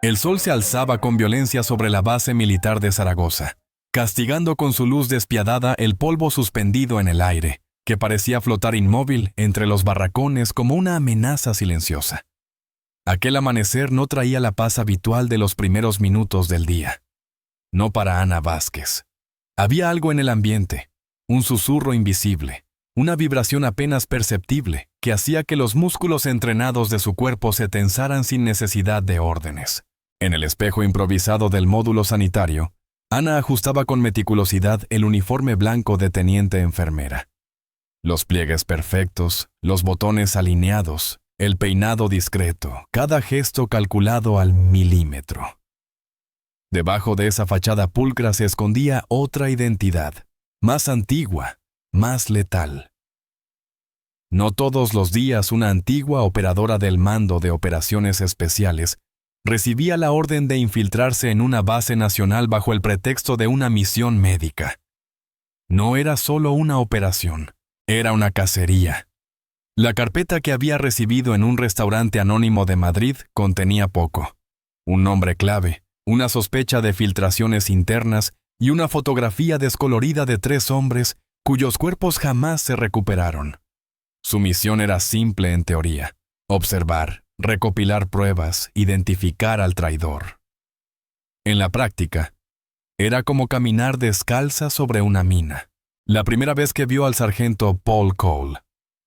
El sol se alzaba con violencia sobre la base militar de Zaragoza, castigando con su luz despiadada el polvo suspendido en el aire, que parecía flotar inmóvil entre los barracones como una amenaza silenciosa. Aquel amanecer no traía la paz habitual de los primeros minutos del día. No para Ana Vázquez. Había algo en el ambiente, un susurro invisible, una vibración apenas perceptible que hacía que los músculos entrenados de su cuerpo se tensaran sin necesidad de órdenes. En el espejo improvisado del módulo sanitario, Ana ajustaba con meticulosidad el uniforme blanco de teniente enfermera. Los pliegues perfectos, los botones alineados, el peinado discreto, cada gesto calculado al milímetro. Debajo de esa fachada pulcra se escondía otra identidad, más antigua, más letal. No todos los días una antigua operadora del Mando de Operaciones Especiales recibía la orden de infiltrarse en una base nacional bajo el pretexto de una misión médica. No era solo una operación, era una cacería. La carpeta que había recibido en un restaurante anónimo de Madrid contenía poco. Un nombre clave, una sospecha de filtraciones internas y una fotografía descolorida de 3 hombres cuyos cuerpos jamás se recuperaron. Su misión era simple en teoría: observar, recopilar pruebas, identificar al traidor. En la práctica, era como caminar descalza sobre una mina. La primera vez que vio al sargento Paul Cole,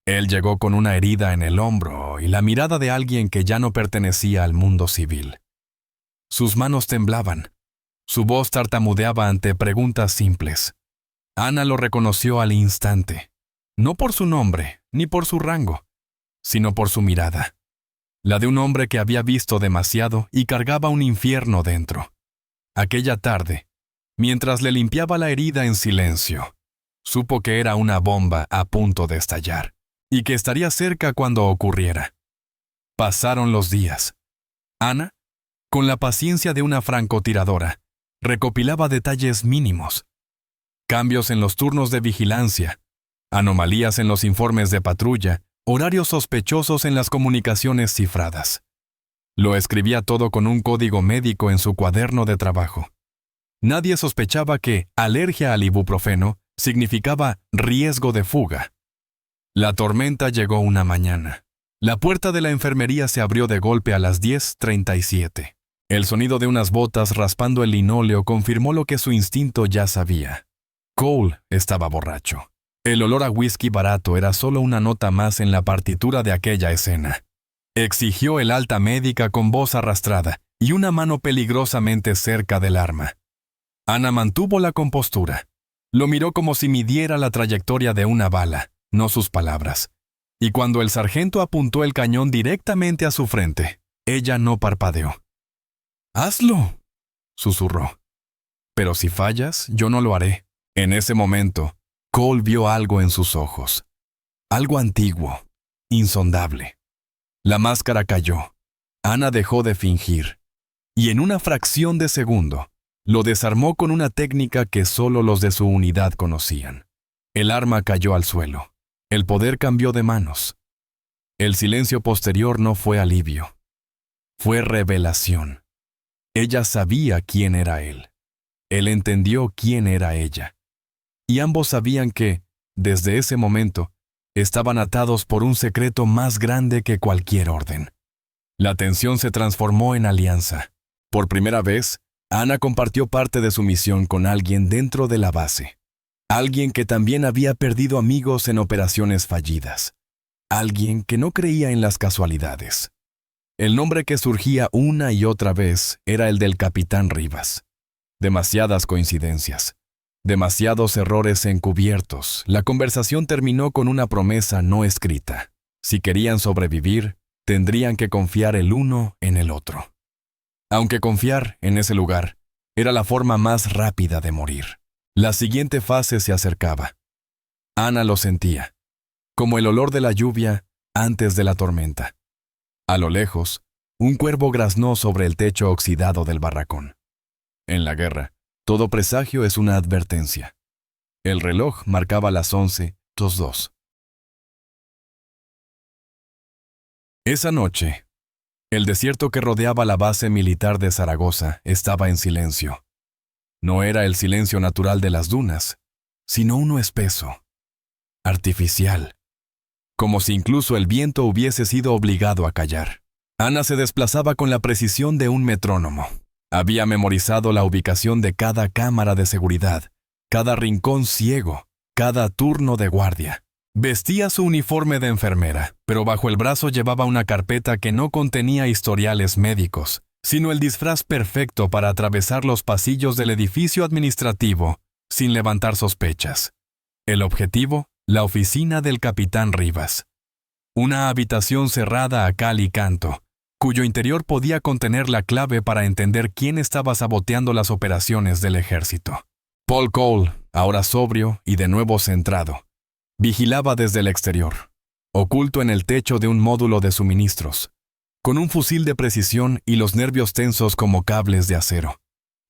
él llegó con una herida en el hombro y la mirada de alguien que ya no pertenecía al mundo civil. Sus manos temblaban. Su voz tartamudeaba ante preguntas simples. Ana lo reconoció al instante, no por su nombre ni por su rango, sino por su mirada, la de un hombre que había visto demasiado y cargaba un infierno dentro. Aquella tarde, mientras le limpiaba la herida en silencio, supo que era una bomba a punto de estallar y que estaría cerca cuando ocurriera. Pasaron los días. Ana, con la paciencia de una francotiradora, recopilaba detalles mínimos. Cambios en los turnos de vigilancia, anomalías en los informes de patrulla, horarios sospechosos en las comunicaciones cifradas. Lo escribía todo con un código médico en su cuaderno de trabajo. Nadie sospechaba que alergia al ibuprofeno significaba riesgo de fuga. La tormenta llegó una mañana. La puerta de la enfermería se abrió de golpe a las 10:37. El sonido de unas botas raspando el linóleo confirmó lo que su instinto ya sabía. Cole estaba borracho. El olor a whisky barato era solo una nota más en la partitura de aquella escena. Exigió el alta médica con voz arrastrada y una mano peligrosamente cerca del arma. Ana mantuvo la compostura. Lo miró como si midiera la trayectoria de una bala, no sus palabras. Y cuando el sargento apuntó el cañón directamente a su frente, ella no parpadeó. «¡Hazlo!», susurró. «Pero si fallas, yo no lo haré». En ese momento, Cole vio algo en sus ojos. Algo antiguo, insondable. La máscara cayó. Ana dejó de fingir. Y en una fracción de segundo, lo desarmó con una técnica que solo los de su unidad conocían. El arma cayó al suelo. El poder cambió de manos. El silencio posterior no fue alivio. Fue revelación. Ella sabía quién era él. Él entendió quién era ella. Y ambos sabían que, desde ese momento, estaban atados por un secreto más grande que cualquier orden. La tensión se transformó en alianza. Por primera vez, Ana compartió parte de su misión con alguien dentro de la base. Alguien que también había perdido amigos en operaciones fallidas. Alguien que no creía en las casualidades. El nombre que surgía una y otra vez era el del capitán Rivas. Demasiadas coincidencias. Demasiados errores encubiertos. La conversación terminó con una promesa no escrita. Si querían sobrevivir, tendrían que confiar el uno en el otro. Aunque confiar, en ese lugar, era la forma más rápida de morir. La siguiente fase se acercaba. Ana lo sentía, como el olor de la lluvia antes de la tormenta. A lo lejos, un cuervo graznó sobre el techo oxidado del barracón. En la guerra, todo presagio es una advertencia. El reloj marcaba las 11:02. Esa noche, El desierto que rodeaba la base militar de Zaragoza estaba en silencio. No era el silencio natural de las dunas, sino uno espeso, artificial, como si incluso el viento hubiese sido obligado a callar. Ana se desplazaba con la precisión de un metrónomo. Había memorizado la ubicación de cada cámara de seguridad, cada rincón ciego, cada turno de guardia. Vestía su uniforme de enfermera, pero bajo el brazo llevaba una carpeta que no contenía historiales médicos, sino el disfraz perfecto para atravesar los pasillos del edificio administrativo sin levantar sospechas. El objetivo, la oficina del capitán Rivas. Una habitación cerrada a cal y canto, cuyo interior podía contener la clave para entender quién estaba saboteando las operaciones del ejército. Paul Cole, ahora sobrio y de nuevo centrado, vigilaba desde el exterior, oculto en el techo de un módulo de suministros, con un fusil de precisión y los nervios tensos como cables de acero.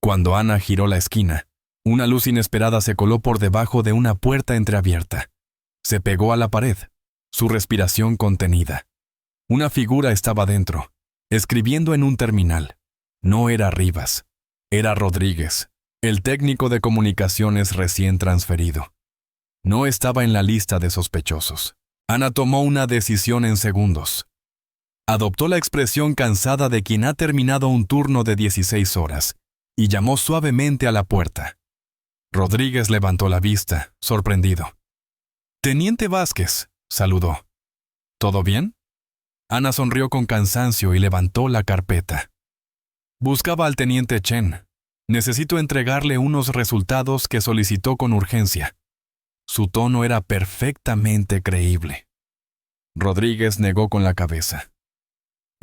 Cuando Ana giró la esquina, una luz inesperada se coló por debajo de una puerta entreabierta. Se pegó a la pared, su respiración contenida. Una figura estaba dentro, escribiendo en un terminal. No era Rivas, era Rodríguez, el técnico de comunicaciones recién transferido. No estaba en la lista de sospechosos. Ana tomó una decisión en segundos. Adoptó la expresión cansada de quien ha terminado un turno de 16 horas y llamó suavemente a la puerta. Rodríguez levantó la vista, sorprendido. «Teniente Vázquez», saludó. «¿Todo bien?» Ana sonrió con cansancio y levantó la carpeta. «Buscaba al teniente Chen. Necesito entregarle unos resultados que solicitó con urgencia». Su tono era perfectamente creíble. Rodríguez negó con la cabeza.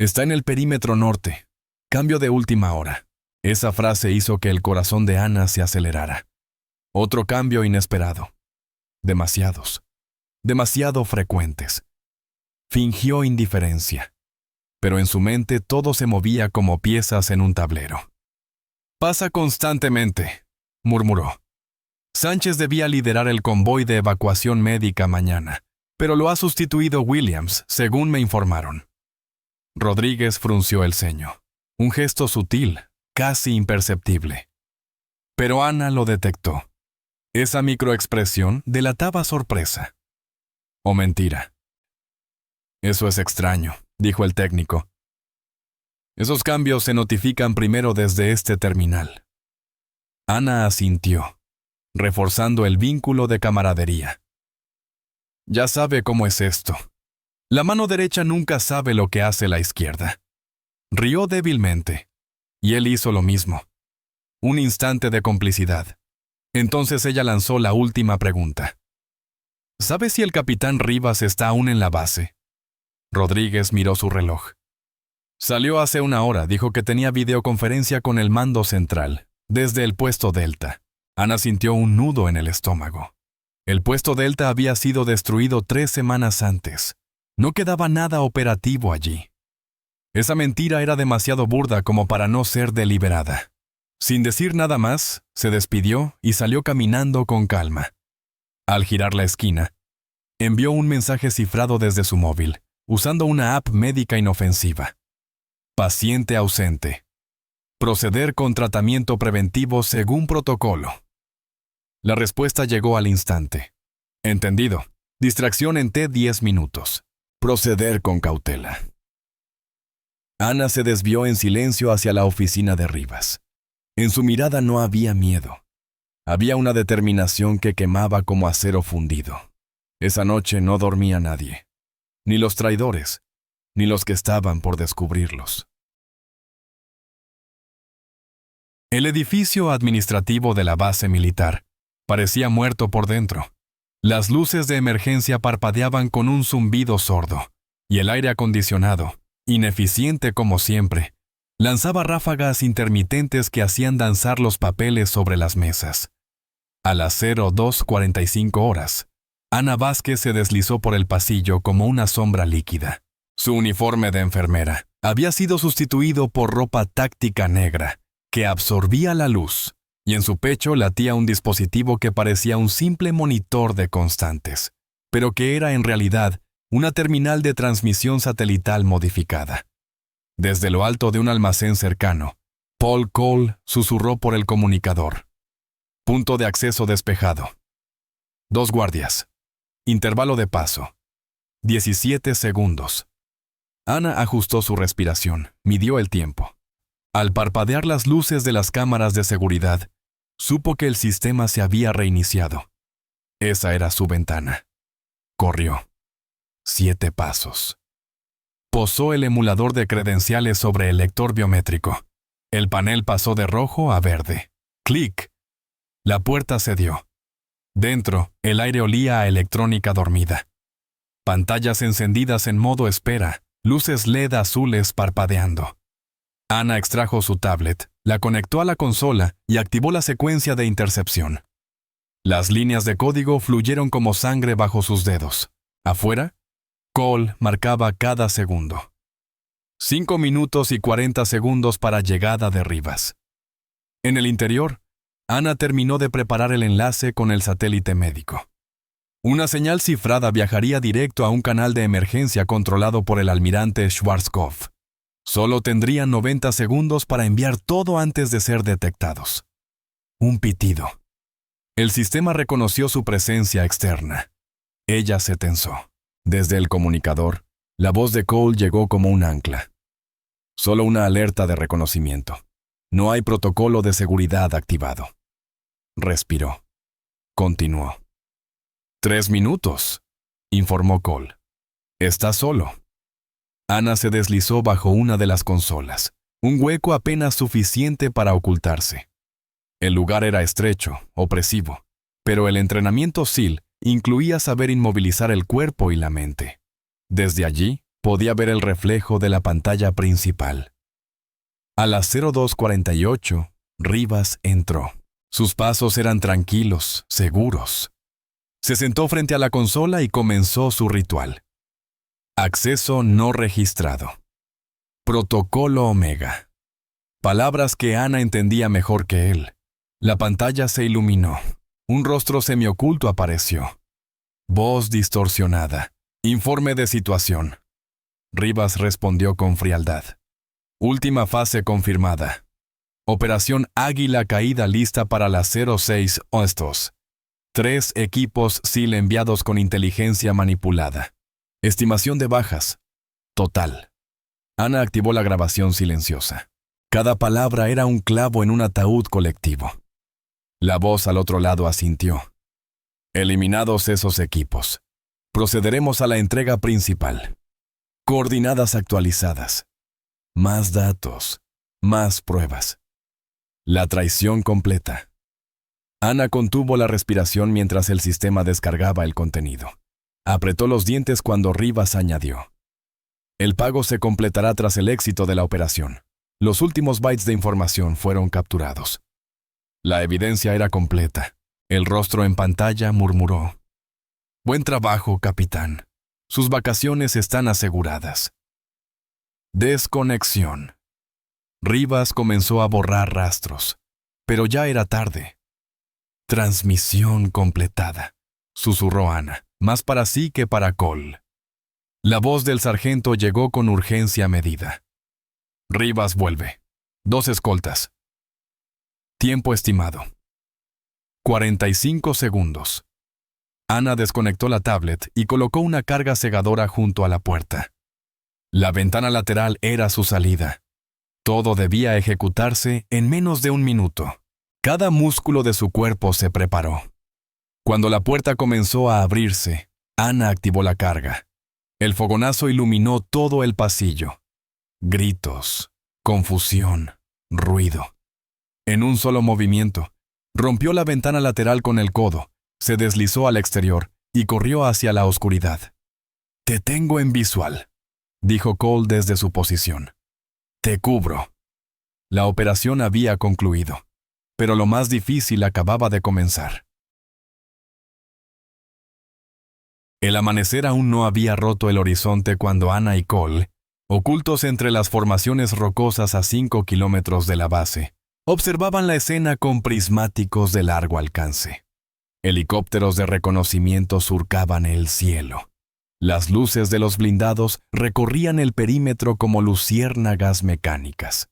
«Está en el perímetro norte. Cambio de última hora». Esa frase hizo que el corazón de Ana se acelerara. Otro cambio inesperado. Demasiados. Demasiado frecuentes. Fingió indiferencia. Pero en su mente todo se movía como piezas en un tablero. «Pasa constantemente», murmuró. «Sánchez debía liderar el convoy de evacuación médica mañana, pero lo ha sustituido Williams, según me informaron». Rodríguez frunció el ceño. Un gesto sutil, casi imperceptible. Pero Ana lo detectó. Esa microexpresión delataba sorpresa. ¿O mentira? «Eso es extraño», dijo el técnico. «Esos cambios se notifican primero desde este terminal». Ana asintió, reforzando el vínculo de camaradería. «Ya sabe cómo es esto. La mano derecha nunca sabe lo que hace la izquierda». Rió débilmente, y él hizo lo mismo. Un instante de complicidad. Entonces ella lanzó la última pregunta. «¿Sabe si el capitán Rivas está aún en la base?» Rodríguez miró su reloj. «Salió hace una hora, dijo que tenía videoconferencia con el mando central, desde el puesto Delta». Ana sintió un nudo en el estómago. El puesto Delta había sido destruido 3 semanas antes. No quedaba nada operativo allí. Esa mentira era demasiado burda como para no ser deliberada. Sin decir nada más, se despidió y salió caminando con calma. Al girar la esquina, envió un mensaje cifrado desde su móvil, usando una app médica inofensiva. «Paciente ausente. Proceder con tratamiento preventivo según protocolo». La respuesta llegó al instante. «Entendido. Distracción en T10 minutos. Proceder con cautela». Ana se desvió en silencio hacia la oficina de Rivas. En su mirada no había miedo. Había una determinación que quemaba como acero fundido. Esa noche no dormía nadie. Ni los traidores, ni los que estaban por descubrirlos. El edificio administrativo de la base militar parecía muerto por dentro. Las luces de emergencia parpadeaban con un zumbido sordo, y el aire acondicionado, ineficiente como siempre, lanzaba ráfagas intermitentes que hacían danzar los papeles sobre las mesas. A las 02:45 horas, Ana Vázquez se deslizó por el pasillo como una sombra líquida. Su uniforme de enfermera había sido sustituido por ropa táctica negra, que absorbía la luz, y en su pecho latía un dispositivo que parecía un simple monitor de constantes, pero que era en realidad una terminal de transmisión satelital modificada. Desde lo alto de un almacén cercano, Paul Cole susurró por el comunicador. Punto de acceso despejado. 2 guardias. Intervalo de paso. 17 segundos. Ana ajustó su respiración, midió el tiempo. Al parpadear las luces de las cámaras de seguridad, supo que el sistema se había reiniciado. Esa era su ventana. Corrió. 7 pasos. Posó el emulador de credenciales sobre el lector biométrico. El panel pasó de rojo a verde. ¡Clic! La puerta cedió. Dentro, el aire olía a electrónica dormida. Pantallas encendidas en modo espera, luces LED azules parpadeando. Ana extrajo su tablet, la conectó a la consola y activó la secuencia de intercepción. Las líneas de código fluyeron como sangre bajo sus dedos. Afuera, Cole marcaba cada segundo. 5 minutos y 40 segundos para llegada de Rivas. En el interior, Ana terminó de preparar el enlace con el satélite médico. Una señal cifrada viajaría directo a un canal de emergencia controlado por el almirante Schwarzkopf. Solo tendrían 90 segundos para enviar todo antes de ser detectados. Un pitido. El sistema reconoció su presencia externa. Ella se tensó. Desde el comunicador, la voz de Cole llegó como un ancla. Solo una alerta de reconocimiento. No hay protocolo de seguridad activado. Respiró. Continuó. 3 minutos, informó Cole. Está solo. Ana se deslizó bajo una de las consolas, un hueco apenas suficiente para ocultarse. El lugar era estrecho, opresivo, pero el entrenamiento SEAL incluía saber inmovilizar el cuerpo y la mente. Desde allí, podía ver el reflejo de la pantalla principal. A las 02:48, Rivas entró. Sus pasos eran tranquilos, seguros. Se sentó frente a la consola y comenzó su ritual. Acceso no registrado. Protocolo Omega. Palabras que Ana entendía mejor que él. La pantalla se iluminó. Un rostro semioculto apareció. Voz distorsionada. Informe de situación. Rivas respondió con frialdad. Última fase confirmada. Operación Águila caída lista para las 06 Ostos. 3 equipos SEAL enviados con inteligencia manipulada. Estimación de bajas. Total. Ana activó la grabación silenciosa. Cada palabra era un clavo en un ataúd colectivo. La voz al otro lado asintió. Eliminados esos equipos. Procederemos a la entrega principal. Coordenadas actualizadas. Más datos. Más pruebas. La traición completa. Ana contuvo la respiración mientras el sistema descargaba el contenido. Apretó los dientes cuando Rivas añadió. El pago se completará tras el éxito de la operación. Los últimos bytes de información fueron capturados. La evidencia era completa. El rostro en pantalla murmuró. Buen trabajo, capitán. Sus vacaciones están aseguradas. Desconexión. Rivas comenzó a borrar rastros, pero ya era tarde. Transmisión completada, susurró Ana, más para sí que para Cole. La voz del sargento llegó con urgencia medida. Rivas vuelve. 2 escoltas. Tiempo estimado. 45 segundos. Ana desconectó la tablet y colocó una carga cegadora junto a la puerta. La ventana lateral era su salida. Todo debía ejecutarse en menos de 1 minuto. Cada músculo de su cuerpo se preparó. Cuando la puerta comenzó a abrirse, Ana activó la carga. El fogonazo iluminó todo el pasillo. Gritos, confusión, ruido. En un solo movimiento, rompió la ventana lateral con el codo, se deslizó al exterior y corrió hacia la oscuridad. «Te tengo en visual», dijo Cole desde su posición. «Te cubro». La operación había concluido, pero lo más difícil acababa de comenzar. El amanecer aún no había roto el horizonte cuando Ana y Cole, ocultos entre las formaciones rocosas a 5 kilómetros de la base, observaban la escena con prismáticos de largo alcance. Helicópteros de reconocimiento surcaban el cielo. Las luces de los blindados recorrían el perímetro como luciérnagas mecánicas.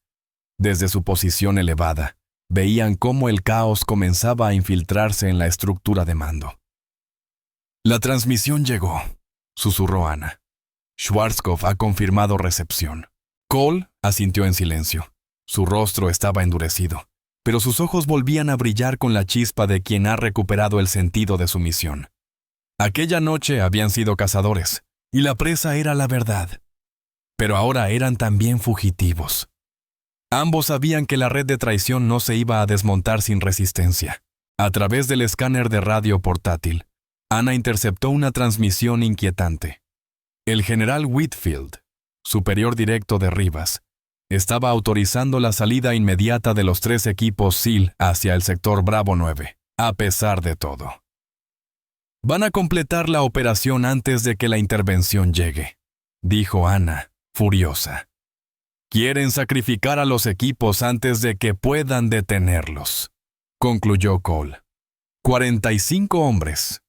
Desde su posición elevada, veían cómo el caos comenzaba a infiltrarse en la estructura de mando. «La transmisión llegó», susurró Ana. «Schwarzkopf ha confirmado recepción». Cole asintió en silencio. Su rostro estaba endurecido, pero sus ojos volvían a brillar con la chispa de quien ha recuperado el sentido de su misión. Aquella noche habían sido cazadores, y la presa era la verdad. Pero ahora eran también fugitivos. Ambos sabían que la red de traición no se iba a desmontar sin resistencia. A través del escáner de radio portátil, Ana interceptó una transmisión inquietante. El general Whitfield, superior directo de Rivas, estaba autorizando la salida inmediata de los 3 equipos SEAL hacia el sector Bravo 9, a pesar de todo. «Van a completar la operación antes de que la intervención llegue», dijo Ana, furiosa. «Quieren sacrificar a los equipos antes de que puedan detenerlos», concluyó Cole. 45 hombres.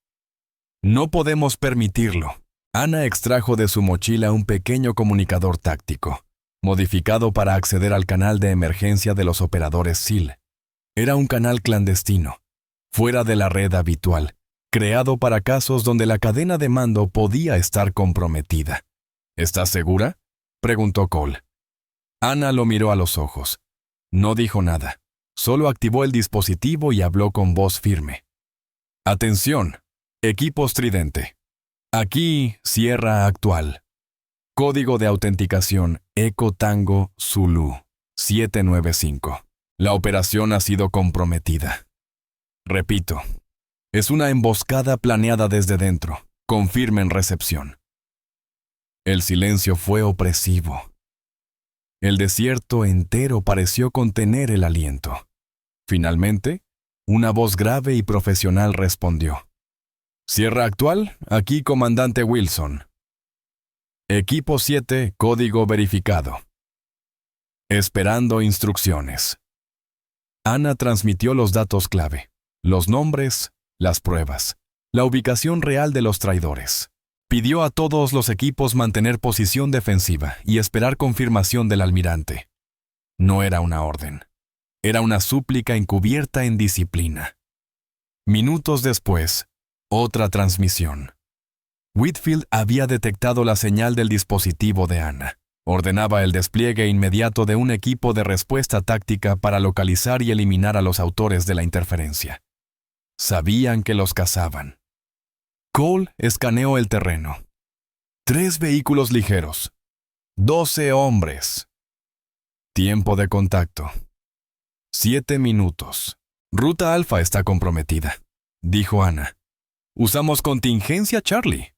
«No podemos permitirlo». Ana extrajo de su mochila un pequeño comunicador táctico, modificado para acceder al canal de emergencia de los operadores SEAL. Era un canal clandestino, fuera de la red habitual, creado para casos donde la cadena de mando podía estar comprometida. «¿Estás segura?», preguntó Cole. Ana lo miró a los ojos. No dijo nada, solo activó el dispositivo y habló con voz firme. «Atención, equipos Tridente. Aquí, Sierra Actual. Código de autenticación Eco Tango Zulu 795. La operación ha sido comprometida. Repito, es una emboscada planeada desde dentro. Confirmen recepción». El silencio fue opresivo. El desierto entero pareció contener el aliento. Finalmente, una voz grave y profesional respondió. «Sierra Actual, aquí comandante Wilson. Equipo 7, código verificado. Esperando instrucciones». Ana transmitió los datos clave, los nombres, las pruebas, la ubicación real de los traidores. Pidió a todos los equipos mantener posición defensiva y esperar confirmación del almirante. No era una orden. Era una súplica encubierta en disciplina. Minutos después, otra transmisión. Whitfield había detectado la señal del dispositivo de Ana. Ordenaba el despliegue inmediato de un equipo de respuesta táctica para localizar y eliminar a los autores de la interferencia. Sabían que los cazaban. Cole escaneó el terreno. 3 vehículos ligeros. 12 hombres. Tiempo de contacto. 7 minutos. Ruta Alfa está comprometida, dijo Ana. Usamos contingencia Charlie.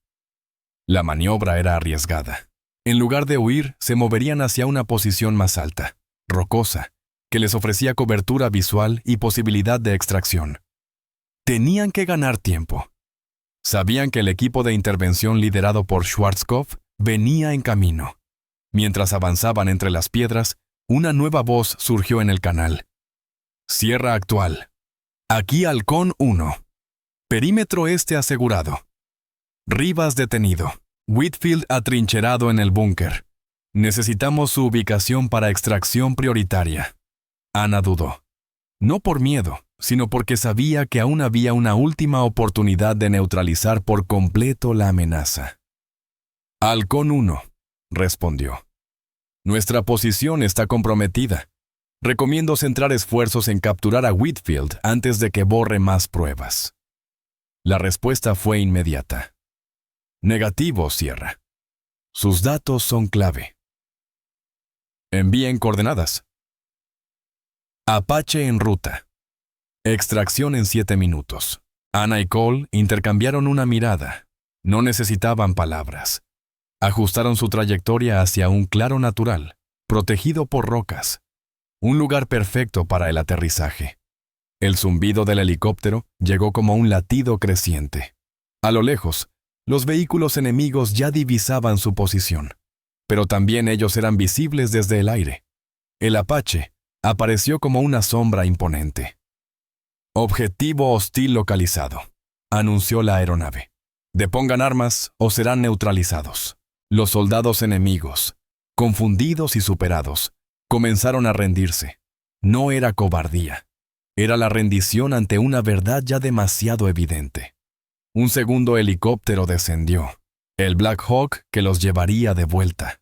La maniobra era arriesgada. En lugar de huir, se moverían hacia una posición más alta, rocosa, que les ofrecía cobertura visual y posibilidad de extracción. Tenían que ganar tiempo. Sabían que el equipo de intervención liderado por Schwarzkopf venía en camino. Mientras avanzaban entre las piedras, una nueva voz surgió en el canal. «Sierra Actual. Aquí Halcón 1. Perímetro este asegurado. Rivas detenido. Whitfield atrincherado en el búnker. Necesitamos su ubicación para extracción prioritaria». Ana dudó. No por miedo, sino porque sabía que aún había una última oportunidad de neutralizar por completo la amenaza. «Halcón 1», respondió. «Nuestra posición está comprometida. Recomiendo centrar esfuerzos en capturar a Whitfield antes de que borre más pruebas». La respuesta fue inmediata. «Negativo, Sierra. Sus datos son clave. Envíen coordenadas». Apache en ruta. Extracción en 7 minutos. Ana y Cole intercambiaron una mirada. No necesitaban palabras. Ajustaron su trayectoria hacia un claro natural, protegido por rocas. Un lugar perfecto para el aterrizaje. El zumbido del helicóptero llegó como un latido creciente. A lo lejos, los vehículos enemigos ya divisaban su posición, pero también ellos eran visibles desde el aire. El Apache apareció como una sombra imponente. «Objetivo hostil localizado», anunció la aeronave. Depongan armas o serán neutralizados. Los soldados enemigos, confundidos y superados, comenzaron a rendirse. No era cobardía. Era la rendición ante una verdad ya demasiado evidente. Un segundo helicóptero descendió, el Black Hawk que los llevaría de vuelta.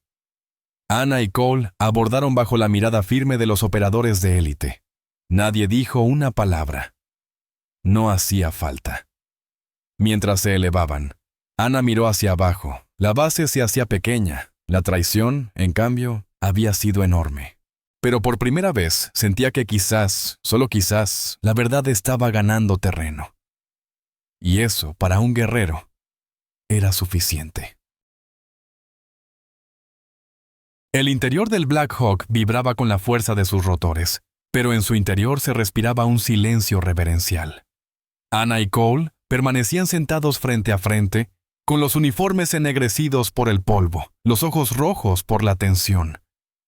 Anna y Cole abordaron bajo la mirada firme de los operadores de élite. Nadie dijo una palabra. No hacía falta. Mientras se elevaban, Anna miró hacia abajo. La base se hacía pequeña. La traición, en cambio, había sido enorme. Pero por primera vez sentía que quizás, solo quizás, la verdad estaba ganando terreno. Y eso, para un guerrero, era suficiente. El interior del Black Hawk vibraba con la fuerza de sus rotores, pero en su interior se respiraba un silencio reverencial. Anna y Cole permanecían sentados frente a frente, con los uniformes ennegrecidos por el polvo, los ojos rojos por la tensión,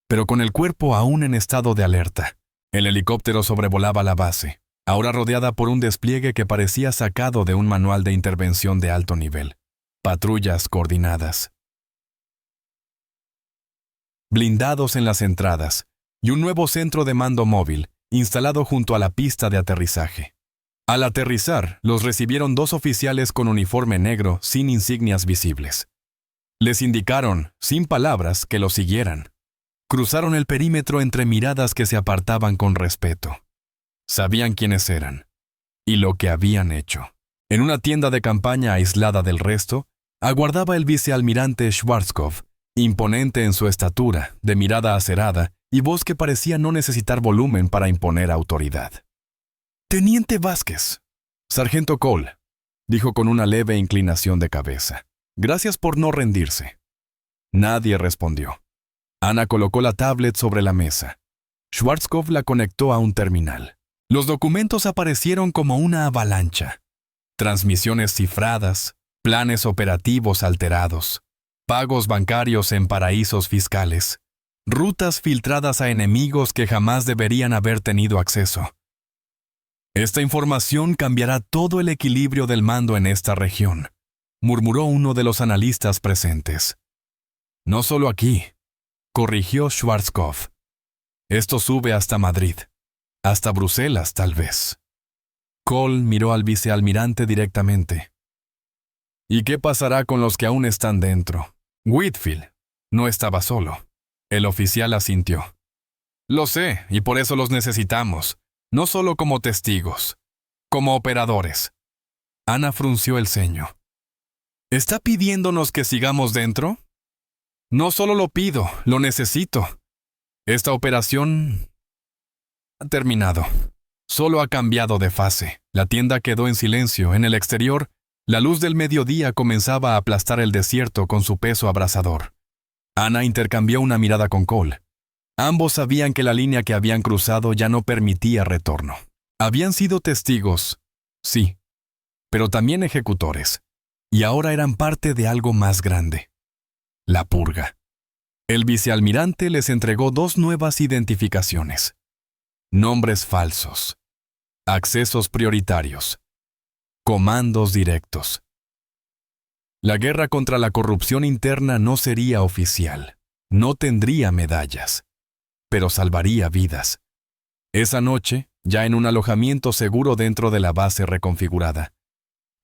pero con el cuerpo aún en estado de alerta. El helicóptero sobrevolaba la base, ahora rodeada por un despliegue que parecía sacado de un manual de intervención de alto nivel. Patrullas coordinadas, blindados en las entradas, y un nuevo centro de mando móvil, instalado junto a la pista de aterrizaje. Al aterrizar, los recibieron dos oficiales con uniforme negro sin insignias visibles. Les indicaron, sin palabras, que lo siguieran. Cruzaron el perímetro entre miradas que se apartaban con respeto. Sabían quiénes eran y lo que habían hecho. En una tienda de campaña aislada del resto, aguardaba el vicealmirante Schwarzkopf, imponente en su estatura, de mirada acerada y voz que parecía no necesitar volumen para imponer autoridad. «Teniente Vázquez». «Sargento Cole», dijo con una leve inclinación de cabeza. «Gracias por no rendirse». Nadie respondió. Anna colocó la tablet sobre la mesa. Schwarzkopf la conectó a un terminal. Los documentos aparecieron como una avalancha. Transmisiones cifradas, planes operativos alterados, pagos bancarios en paraísos fiscales, rutas filtradas a enemigos que jamás deberían haber tenido acceso. «Esta información cambiará todo el equilibrio del mando en esta región», murmuró uno de los analistas presentes. «No solo aquí», corrigió Schwarzkopf. «Esto sube hasta Madrid, hasta Bruselas tal vez». Cole miró al vicealmirante directamente. «¿Y qué pasará con los que aún están dentro?» Whitfield no estaba solo. El oficial asintió. «Lo sé, y por eso los necesitamos. No solo como testigos, como operadores». Anna frunció el ceño. «¿Está pidiéndonos que sigamos dentro?» «No solo lo pido, lo necesito. Esta operación ha terminado. Solo ha cambiado de fase». La tienda quedó en silencio. En el exterior, la luz del mediodía comenzaba a aplastar el desierto con su peso abrasador. Anna intercambió una mirada con Cole. Ambos sabían que la línea que habían cruzado ya no permitía retorno. Habían sido testigos, sí, pero también ejecutores, y ahora eran parte de algo más grande. La purga. El vicealmirante les entregó dos nuevas identificaciones. Nombres falsos, accesos prioritarios, comandos directos. La guerra contra la corrupción interna no sería oficial, no tendría medallas, pero salvaría vidas. Esa noche, ya en un alojamiento seguro dentro de la base reconfigurada,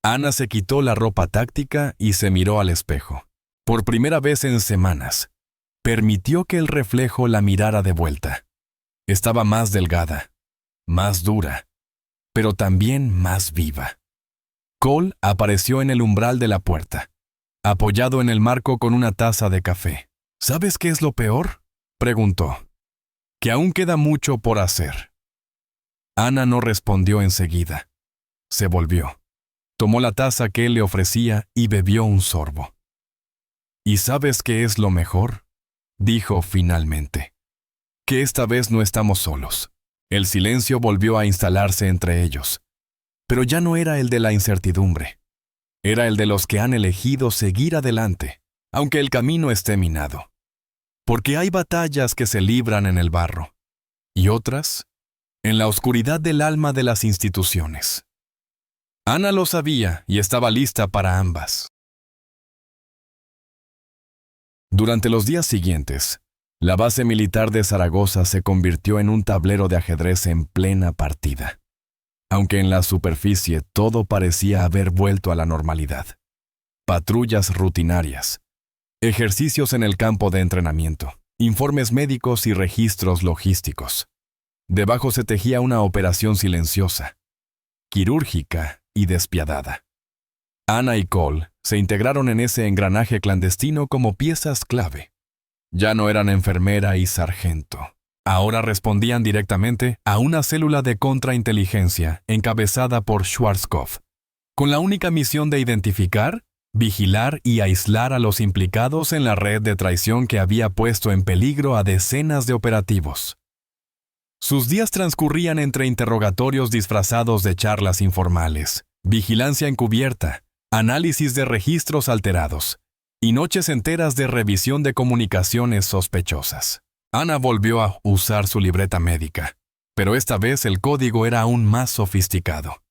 Anna se quitó la ropa táctica y se miró al espejo. Por primera vez en semanas, permitió que el reflejo la mirara de vuelta. Estaba más delgada, más dura, pero también más viva. Cole apareció en el umbral de la puerta, apoyado en el marco con una taza de café. «¿Sabes qué es lo peor?», preguntó. «Que aún queda mucho por hacer». Anna no respondió enseguida. Se volvió. Tomó la taza que él le ofrecía y bebió un sorbo. «¿Y sabes qué es lo mejor?», dijo finalmente. «Que esta vez no estamos solos». El silencio volvió a instalarse entre ellos. Pero ya no era el de la incertidumbre. Era el de los que han elegido seguir adelante, aunque el camino esté minado. Porque hay batallas que se libran en el barro, y otras en la oscuridad del alma de las instituciones. Anna lo sabía y estaba lista para ambas. Durante los días siguientes, la base militar de Zaragoza se convirtió en un tablero de ajedrez en plena partida, aunque en la superficie todo parecía haber vuelto a la normalidad. Patrullas rutinarias, ejercicios en el campo de entrenamiento, informes médicos y registros logísticos. Debajo se tejía una operación silenciosa, quirúrgica y despiadada. Ana y Cole se integraron en ese engranaje clandestino como piezas clave. Ya no eran enfermera y sargento. Ahora respondían directamente a una célula de contrainteligencia encabezada por Schwarzkopf, con la única misión de identificar, vigilar y aislar a los implicados en la red de traición que había puesto en peligro a decenas de operativos. Sus días transcurrían entre interrogatorios disfrazados de charlas informales, vigilancia encubierta, análisis de registros alterados y noches enteras de revisión de comunicaciones sospechosas. Ana volvió a usar su libreta médica, pero esta vez el código era aún más sofisticado.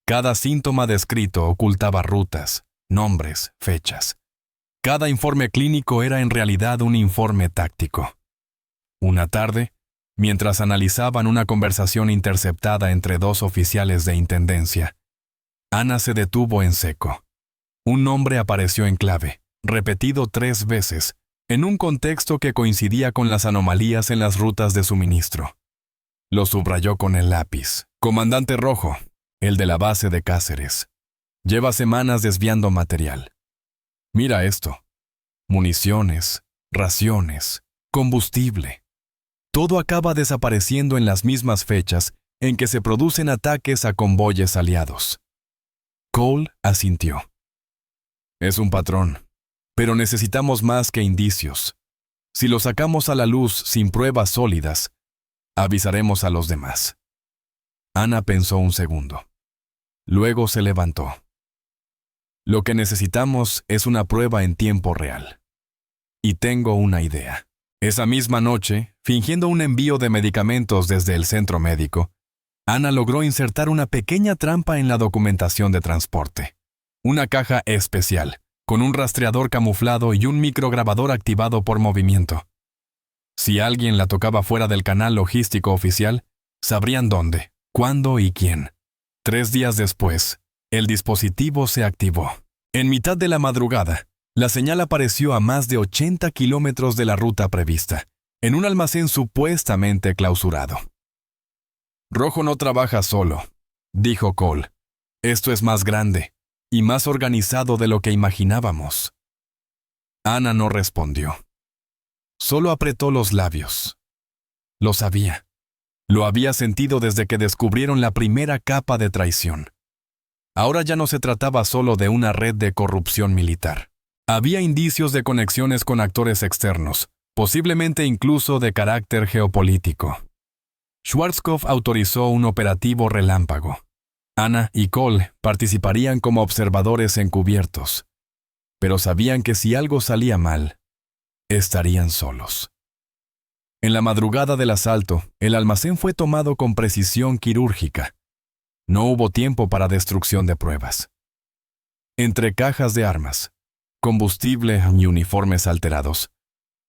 Cada síntoma descrito ocultaba rutas, nombres, fechas. Cada informe clínico era en realidad un informe táctico. Una tarde, mientras analizaban una conversación interceptada entre dos oficiales de intendencia, Ana se detuvo en seco. Un nombre apareció en clave, repetido 3 veces, en un contexto que coincidía con las anomalías en las rutas de suministro. Lo subrayó con el lápiz. Comandante Rojo, el de la base de Cáceres. Lleva semanas desviando material. Mira esto. Municiones, raciones, combustible. Todo acaba desapareciendo en las mismas fechas en que se producen ataques a convoyes aliados. Cole asintió. Es un patrón, pero necesitamos más que indicios. Si lo sacamos a la luz sin pruebas sólidas, avisaremos a los demás. Ana pensó un segundo. Luego se levantó. Lo que necesitamos es una prueba en tiempo real. Y tengo una idea. Esa misma noche, fingiendo un envío de medicamentos desde el centro médico, Ana logró insertar una pequeña trampa en la documentación de transporte. Una caja especial, con un rastreador camuflado y un micrograbador activado por movimiento. Si alguien la tocaba fuera del canal logístico oficial, sabrían dónde, cuándo y quién. 3 días después, el dispositivo se activó. En mitad de la madrugada, la señal apareció a más de 80 kilómetros de la ruta prevista, en un almacén supuestamente clausurado. Rojo no trabaja solo, dijo Cole. Esto es más grande y más organizado de lo que imaginábamos. Ana no respondió. Solo apretó los labios. Lo sabía. Lo había sentido desde que descubrieron la primera capa de traición. Ahora ya no se trataba solo de una red de corrupción militar. Había indicios de conexiones con actores externos, posiblemente incluso de carácter geopolítico. Schwarzkopf autorizó un operativo relámpago. Ana y Cole participarían como observadores encubiertos, pero sabían que si algo salía mal, estarían solos. En la madrugada del asalto, el almacén fue tomado con precisión quirúrgica. No hubo tiempo para destrucción de pruebas. Entre cajas de armas, combustible y uniformes alterados,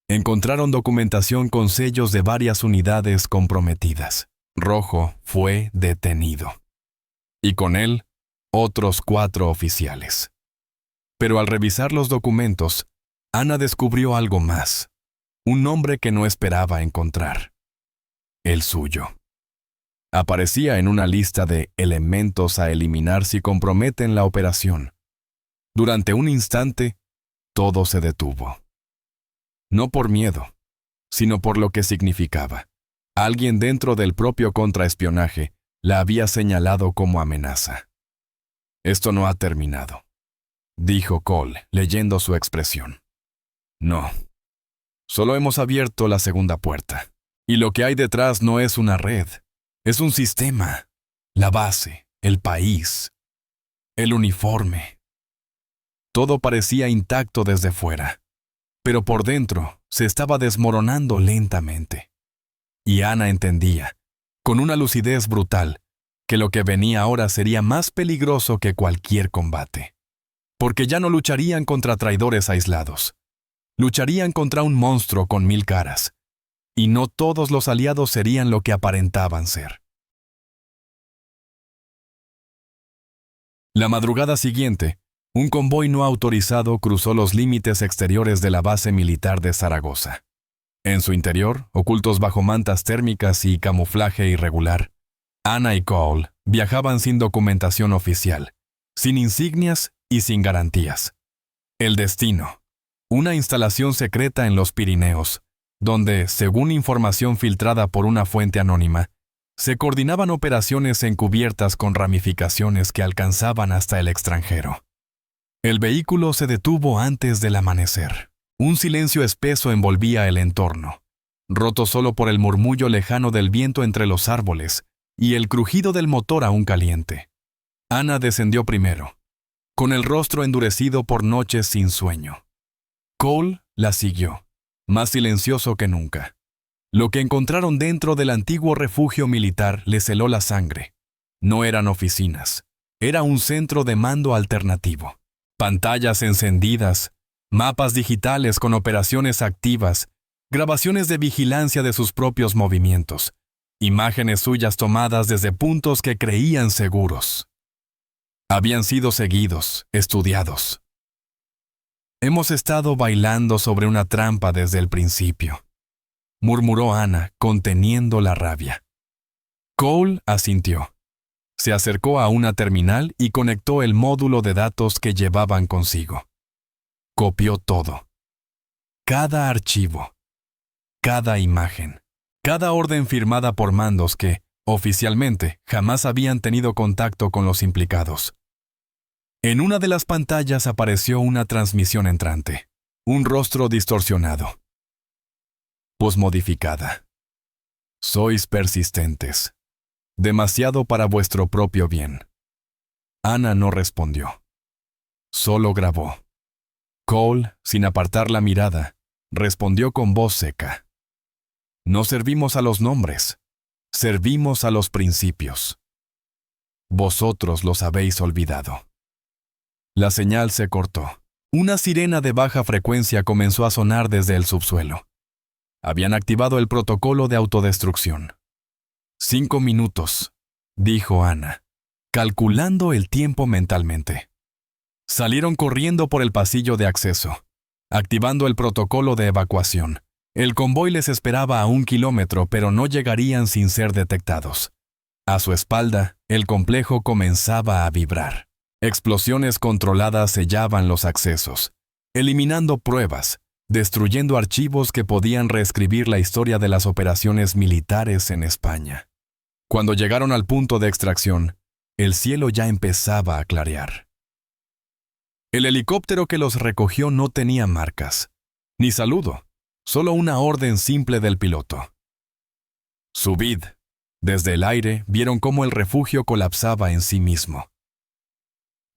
encontraron documentación con sellos de varias unidades comprometidas. Rojo fue detenido. Y con él, otros 4 oficiales. Pero al revisar los documentos, Ana descubrió algo más. Un nombre que no esperaba encontrar. El suyo. Aparecía en una lista de elementos a eliminar si comprometen la operación. Durante un instante, todo se detuvo. No por miedo, sino por lo que significaba. Alguien dentro del propio contraespionaje la había señalado como amenaza. Esto no ha terminado, dijo Cole, leyendo su expresión. No. Solo hemos abierto la segunda puerta. Y lo que hay detrás no es una red, es un sistema, la base, el país, el uniforme. Todo parecía intacto desde fuera, pero por dentro se estaba desmoronando lentamente. Y Ana entendía, con una lucidez brutal, que lo que venía ahora sería más peligroso que cualquier combate. Porque ya no lucharían contra traidores aislados. Lucharían contra un monstruo con 1000 caras, y no todos los aliados serían lo que aparentaban ser. La madrugada siguiente, un convoy no autorizado cruzó los límites exteriores de la base militar de Zaragoza. En su interior, ocultos bajo mantas térmicas y camuflaje irregular, Ana y Cole viajaban sin documentación oficial, sin insignias y sin garantías. El destino: una instalación secreta en los Pirineos, donde, según información filtrada por una fuente anónima, se coordinaban operaciones encubiertas con ramificaciones que alcanzaban hasta el extranjero. El vehículo se detuvo antes del amanecer. Un silencio espeso envolvía el entorno, roto solo por el murmullo lejano del viento entre los árboles y el crujido del motor aún caliente. Ana descendió primero, con el rostro endurecido por noches sin sueño. Cole la siguió, más silencioso que nunca. Lo que encontraron dentro del antiguo refugio militar les heló la sangre. No eran oficinas, era un centro de mando alternativo. Pantallas encendidas, mapas digitales con operaciones activas, grabaciones de vigilancia de sus propios movimientos, imágenes suyas tomadas desde puntos que creían seguros. Habían sido seguidos, estudiados. Hemos estado bailando sobre una trampa desde el principio, murmuró Ana, conteniendo la rabia. Cole asintió. Se acercó a una terminal y conectó el módulo de datos que llevaban consigo. Copió todo. Cada archivo, cada imagen, cada orden firmada por mandos que, oficialmente, jamás habían tenido contacto con los implicados. En una de las pantallas apareció una transmisión entrante, un rostro distorsionado. Posmodificada. Sois persistentes. Demasiado para vuestro propio bien. Ana no respondió. Solo grabó. Cole, sin apartar la mirada, respondió con voz seca. No servimos a los nombres, servimos a los principios. Vosotros los habéis olvidado. La señal se cortó. Una sirena de baja frecuencia comenzó a sonar desde el subsuelo. Habían activado el protocolo de autodestrucción. 5 minutos, dijo Ana, calculando el tiempo mentalmente. Salieron corriendo por el pasillo de acceso, activando el protocolo de evacuación. El convoy les esperaba a 1 kilómetro, pero no llegarían sin ser detectados. A su espalda, el complejo comenzaba a vibrar. Explosiones controladas sellaban los accesos, eliminando pruebas, destruyendo archivos que podían reescribir la historia de las operaciones militares en España. Cuando llegaron al punto de extracción, el cielo ya empezaba a clarear. El helicóptero que los recogió no tenía marcas, ni saludo, solo una orden simple del piloto. Subid. Desde el aire vieron cómo el refugio colapsaba en sí mismo.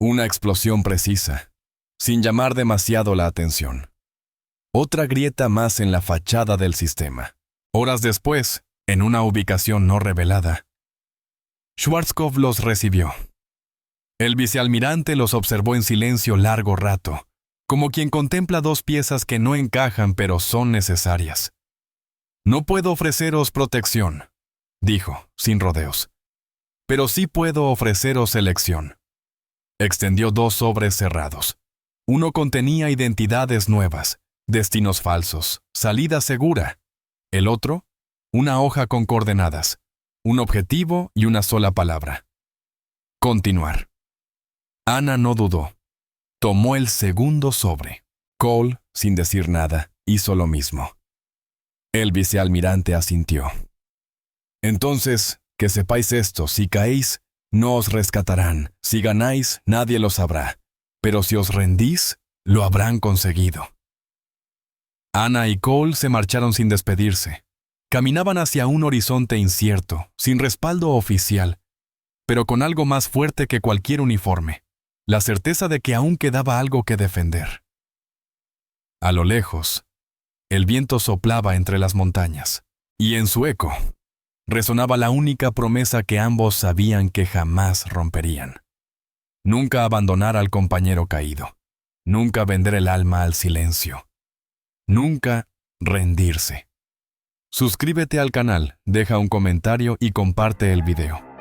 Una explosión precisa, sin llamar demasiado la atención. Otra grieta más en la fachada del sistema. Horas después, en una ubicación no revelada, Schwarzkopf los recibió. El vicealmirante los observó en silencio largo rato, como quien contempla 2 piezas que no encajan pero son necesarias. No puedo ofreceros protección, dijo, sin rodeos. Pero sí puedo ofreceros elección. Extendió 2 sobres cerrados. Uno contenía identidades nuevas, destinos falsos, salida segura. El otro, una hoja con coordenadas, un objetivo y una sola palabra. Continuar. Ana no dudó. Tomó el segundo sobre. Cole, sin decir nada, hizo lo mismo. El vicealmirante asintió. Entonces, que sepáis esto, si caéis, no os rescatarán. Si ganáis, nadie lo sabrá. Pero si os rendís, lo habrán conseguido. Ana y Cole se marcharon sin despedirse. Caminaban hacia un horizonte incierto, sin respaldo oficial, pero con algo más fuerte que cualquier uniforme, la certeza de que aún quedaba algo que defender. A lo lejos, el viento soplaba entre las montañas, y en su eco resonaba la única promesa que ambos sabían que jamás romperían. Nunca abandonar al compañero caído, nunca vender el alma al silencio. Nunca rendirse. Suscríbete al canal, deja un comentario y comparte el video.